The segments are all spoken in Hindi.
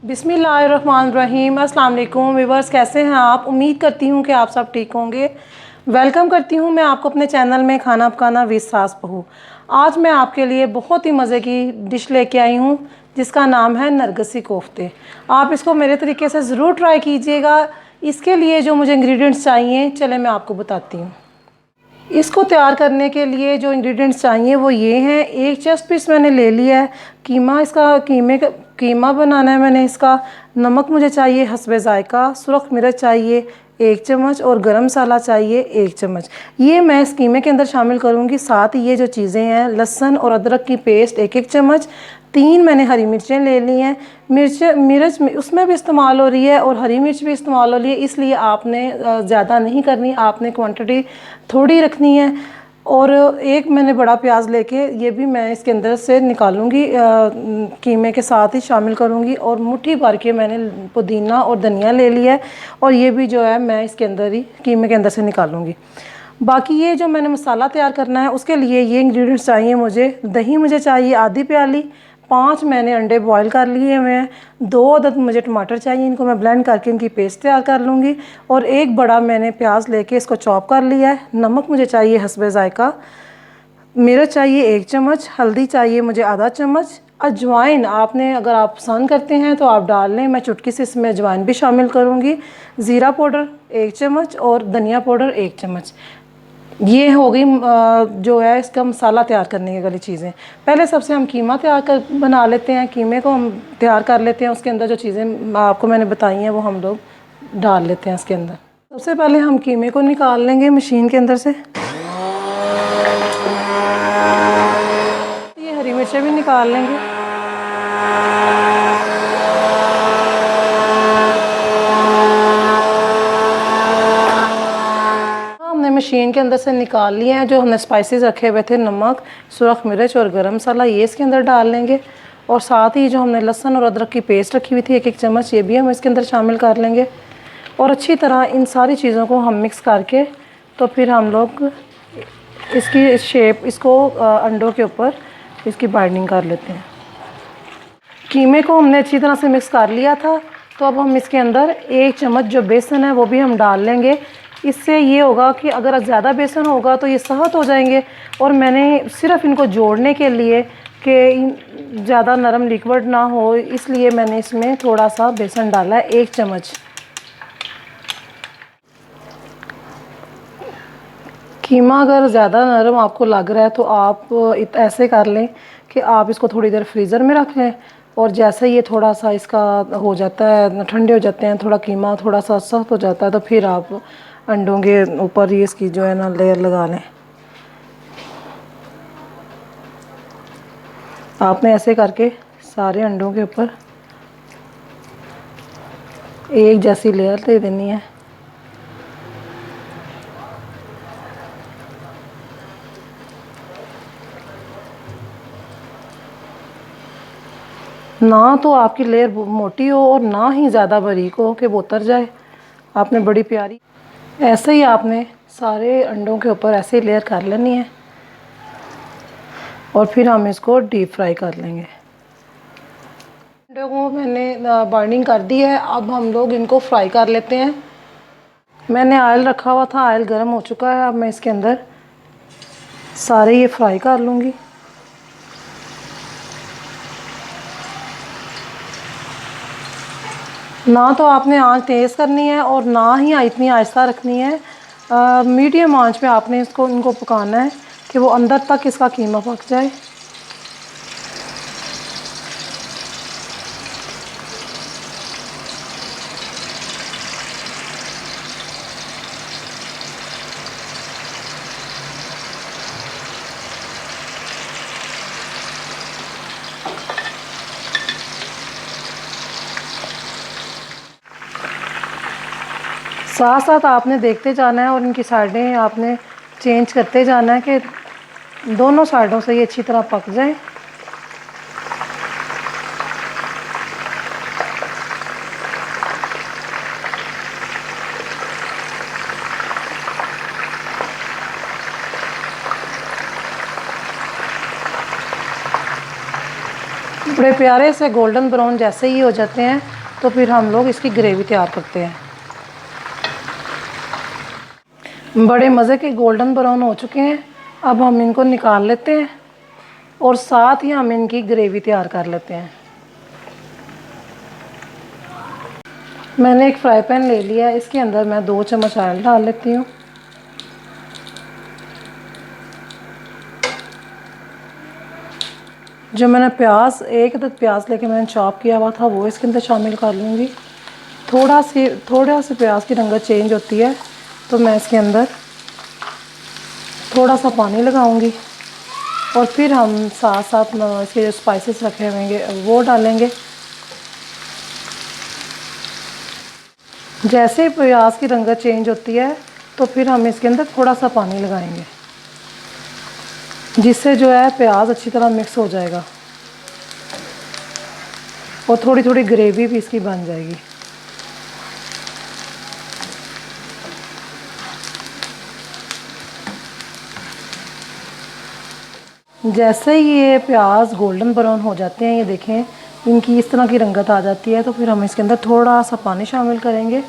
बिस्मिल्लाहिर्रहमानिर्रहीम। अस्सलाम वालेकुम व्यूअर्स, कैसे हैं आप? उम्मीद करती हूँ कि आप सब ठीक होंगे। वेलकम करती हूँ मैं आपको अपने चैनल में खाना पकाना विद सास बहू। आज मैं आपके लिए बहुत ही मज़े की डिश लेके आई हूँ जिसका नाम है नरगिसी कोफ्ते। आप इसको मेरे तरीके से ज़रूर ट्राई कीजिएगा। इसके लिए जो मुझे इंग्रेडिएंट्स चाहिए चले मैं आपको बताती हूँ। इसको तैयार करने के लिए जो इंग्रेडिएंट्स चाहिए वो ये हैं। एक चेस्ट पीस मैंने ले लिया है कीमा। इसका कीमा बनाना है मैंने। इसका नमक मुझे चाहिए हस्बे ज़ायका, सुरख मिर्च चाहिए 1 चम्मच और गरम मसाला चाहिए 1 चम्मच। ये मैं इस कीमे के अंदर शामिल करूँगी। साथ ही ये जो चीज़ें हैं, लहसुन और अदरक की पेस्ट 1-1 चम्मच। 3 मैंने हरी मिर्चें ले ली हैं। मिर्च उसमें भी इस्तेमाल हो रही है और हरी मिर्च भी इस्तेमाल हो रही है, इसलिए आपने ज़्यादा नहीं करनी, आपने क्वांटिटी थोड़ी रखनी है। और एक मैंने बड़ा प्याज लेके ये भी मैं इसके अंदर से निकालूंगी, कीमे के साथ ही शामिल करूंगी। और मुट्ठी भर के मैंने पुदीना और धनिया ले लिया है और ये भी जो है मैं इसके अंदर ही कीमे के अंदर से निकालूंगी। बाकी ये जो मैंने मसाला तैयार करना है उसके लिए ये इंग्रेडिएंट्स चाहिए मुझे। दही मुझे चाहिए आधी प्याली। 5 मैंने अंडे बॉईल कर लिए हुए हैं। 2 अदद मुझे टमाटर चाहिए, इनको मैं ब्लेंड करके इनकी पेस्ट तैयार कर लूँगी। और एक बड़ा मैंने प्याज लेके इसको चॉप कर लिया है। नमक मुझे चाहिए हस्बे ज़ायका। मिर्च चाहिए 1 चम्मच। हल्दी चाहिए मुझे आधा चम्मच। अजवाइन आपने अगर आप पसंद करते हैं तो आप डाल लें, मैं चुटकी से इसमें अजवाइन भी शामिल करूँगी। ज़ीरा पाउडर 1 चम्मच और धनिया पाउडर 1 चम्मच। ये हो गई जो है इसका मसाला तैयार करने की वाली चीज़ें। पहले सबसे हम कीमा बना लेते हैं। कीमे को हम तैयार कर लेते हैं। उसके अंदर जो चीज़ें आपको मैंने बताई हैं वो हम लोग डाल लेते हैं इसके अंदर। सबसे पहले हम कीमे को निकाल लेंगे मशीन के अंदर से। ये हरी मिर्चें भी निकाल लेंगे। मशीन के अंदर से निकाल लिए हैं। जो हमने स्पाइसेस रखे हुए थे, नमक, सुरख मिर्च और गरम मसाला, ये इसके अंदर डाल लेंगे। और साथ ही जो हमने लहसुन और अदरक की पेस्ट रखी हुई थी 1-1 चम्मच, ये भी हम इसके अंदर शामिल कर लेंगे। और अच्छी तरह इन सारी चीज़ों को हम मिक्स करके तो फिर हम लोग इसकी शेप, इसको अंडों के ऊपर इसकी बाइंडिंग कर लेते हैं। कीमे को हमने अच्छी तरह से मिक्स कर लिया था, तो अब हम इसके अंदर 1 चम्मच जो बेसन है वो भी हम डाल लेंगे। इससे ये होगा कि अगर ज़्यादा बेसन होगा तो ये सख्त हो जाएंगे। और मैंने सिर्फ इनको जोड़ने के लिए कि ज़्यादा नरम लिक्विड ना हो, इसलिए मैंने इसमें थोड़ा सा बेसन डाला है 1 चम्मच। कीमा अगर ज़्यादा नरम आपको लग रहा है तो आप ऐसे कर लें कि आप इसको थोड़ी देर फ्रीज़र में रख लें। और जैसे ये थोड़ा सा इसका हो जाता है, ठंडे हो जाते हैं, थोड़ा कीमा थोड़ा सा सख्त हो जाता है, तो फिर आप अंडों के ऊपर ये इसकी जो है ना लेयर लगा लें। आपने ऐसे करके सारे अंडों के ऊपर एक जैसी लेयर दे देनी है। ना तो आपकी लेयर मोटी हो और ना ही ज़्यादा बारीक हो कि वो उतर जाए। आपने बड़ी प्यारी ऐसे ही आपने सारे अंडों के ऊपर ऐसे ही लेयर कर लेनी है। और फिर हम इसको डीप फ्राई कर लेंगे। अंडों को मैंने बाइंडिंग कर दी है। अब हम लोग इनको फ्राई कर लेते हैं। मैंने ऑयल रखा हुआ था, ऑयल गर्म हो चुका है। अब मैं इसके अंदर सारे ये फ्राई कर लूँगी। ना तो आपने आंच तेज़ करनी है और ना ही इतनी आहिस्ता रखनी है। मीडियम आंच पे आपने इनको पकाना है कि वो अंदर तक इसका कीमा पक जाए। साथ साथ आपने देखते जाना है और इनकी साइडें आपने चेंज करते जाना है कि दोनों साइडों से ये अच्छी तरह पक जाए। बड़े प्यारे से गोल्डन ब्राउन जैसे ही हो जाते हैं तो फिर हम लोग इसकी ग्रेवी तैयार करते हैं। बड़े मज़े के गोल्डन ब्राउन हो चुके हैं। अब हम इनको निकाल लेते हैं और साथ ही हम इनकी ग्रेवी तैयार कर लेते हैं। मैंने एक फ्राई पैन ले लिया है, इसके अंदर मैं 2 चम्मच ऑयल डाल लेती हूँ। जो मैंने प्याज, 1 अदद प्याज लेके मैंने चॉप किया हुआ था वो इसके अंदर शामिल कर लूँगी। थोड़ा से प्याज की रंगत चेंज होती है तो मैं इसके अंदर थोड़ा सा पानी लगाऊंगी और फिर हम साथ साथ इसके जो स्पाइसेस रखे होंगे वो डालेंगे। जैसे ही प्याज की रंगत चेंज होती है तो फिर हम इसके अंदर थोड़ा सा पानी लगाएंगे, जिससे जो है प्याज अच्छी तरह मिक्स हो जाएगा और थोड़ी थोड़ी ग्रेवी भी इसकी बन जाएगी। जैसे ही ये प्याज गोल्डन ब्राउन हो जाते हैं, ये देखें इनकी इस तरह की रंगत आ जाती है, तो फिर हम इसके अंदर थोड़ा सा पानी शामिल करेंगे।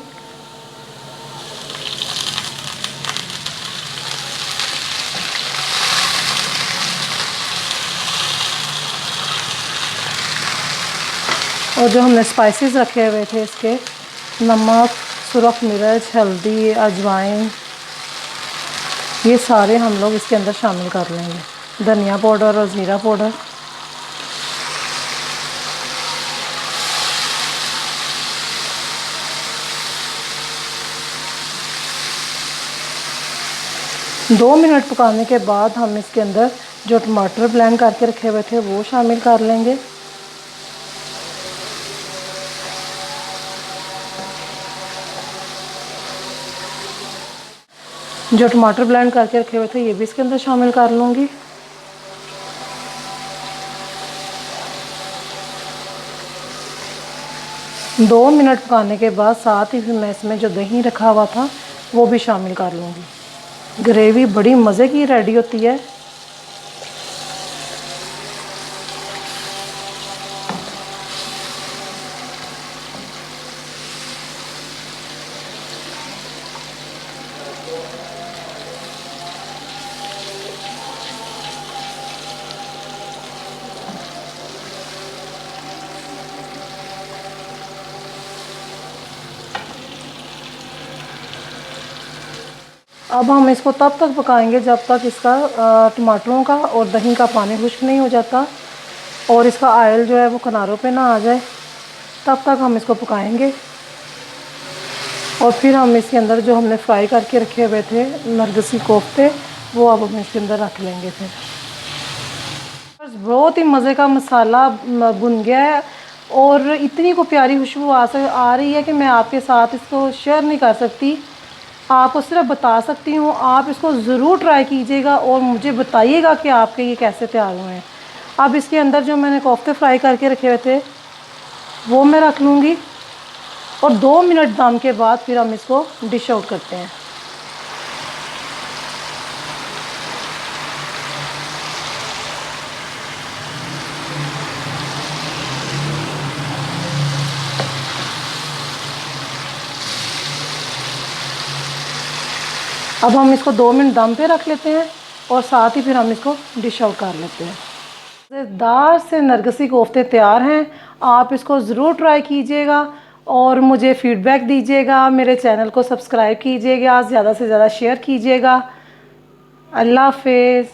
और जो हमने स्पाइसेस रखे हुए थे इसके, नमक, सुरख मिर्च, हल्दी, अजवाइन, ये सारे हम लोग इसके अंदर शामिल कर लेंगे। धनिया पाउडर और ज़ीरा पाउडर। दो मिनट पकाने के बाद हम इसके अंदर जो टमाटर ब्लेंड करके रखे हुए थे वो शामिल कर लेंगे। जो टमाटर ब्लेंड करके रखे हुए थे ये भी इसके अंदर शामिल कर लूँगी। दो मिनट पकाने के बाद साथ ही फिर मैं इसमें जो दही रखा हुआ था वो भी शामिल कर लूँगी। ग्रेवी बड़ी मज़े की रेडी होती है। अब हम इसको तब तक पकाएंगे जब तक इसका टमाटरों का और दही का पानी खुश्क नहीं हो जाता और इसका ऑयल जो है वो किनारों पे ना आ जाए, तब तक हम इसको पकाएंगे। और फिर हम इसके अंदर जो हमने फ्राई करके रखे हुए थे नरगिसी कोफ्ते, वो अब हम इसके अंदर रख लेंगे। फिर बस बहुत ही मज़े का मसाला भुन गया है और इतनी को प्यारी खुशबू आ रही है कि मैं आपके साथ इसको शेयर नहीं कर सकती, आपको सिर्फ बता सकती हूँ। आप इसको ज़रूर ट्राई कीजिएगा और मुझे बताइएगा कि आपके ये कैसे तैयार हुए हैं। अब इसके अंदर जो मैंने कोफ्ते फ्राई करके रखे हुए थे वो मैं रख लूँगी और 2 मिनट दम के बाद फिर हम इसको डिश आउट करते हैं। अब हम इसको 2 मिनट दम पे रख लेते हैं और साथ ही फिर हम इसको डिश आउट कर लेते हैं। मज़ेदार से नरगिसी कोफ्ते तैयार हैं। आप इसको ज़रूर ट्राई कीजिएगा और मुझे फ़ीडबैक दीजिएगा। मेरे चैनल को सब्सक्राइब कीजिएगा, ज़्यादा से ज़्यादा शेयर कीजिएगा। अल्लाह हाफ़िज़।